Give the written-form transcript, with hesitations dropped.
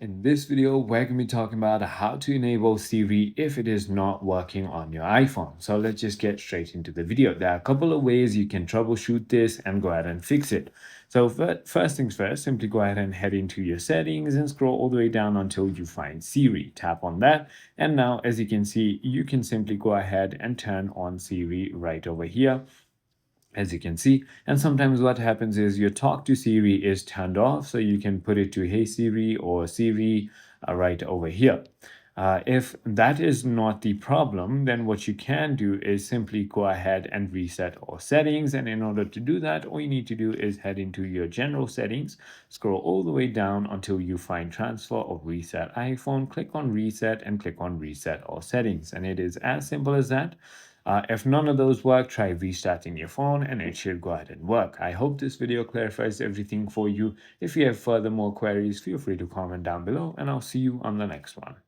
In this video, we're going to be talking about how to enable Siri if it is not working on your iPhone. So let's just get straight into the video. There are a couple of ways you can troubleshoot this and go ahead and fix it. So first things first, simply go ahead and head into your settings and scroll all the way down until you find Siri. Tap on that. And now, as you can see, you can simply go ahead and turn on Siri right over here, as you can see. And sometimes what happens is your talk to Siri is turned off, so you can put it to Hey Siri or Siri right over here. If that is not the problem, then what you can do is simply go ahead and reset all settings. And in order to do that, all you need to do is head into your general settings, scroll all the way down until you find transfer or reset iPhone, click on reset and click on reset all settings. And it is as simple as that. If none of those work, try restarting your phone and it should go ahead and work. I hope this video clarifies everything for you. If you have further more queries, feel free to comment down below and I'll see you on the next one.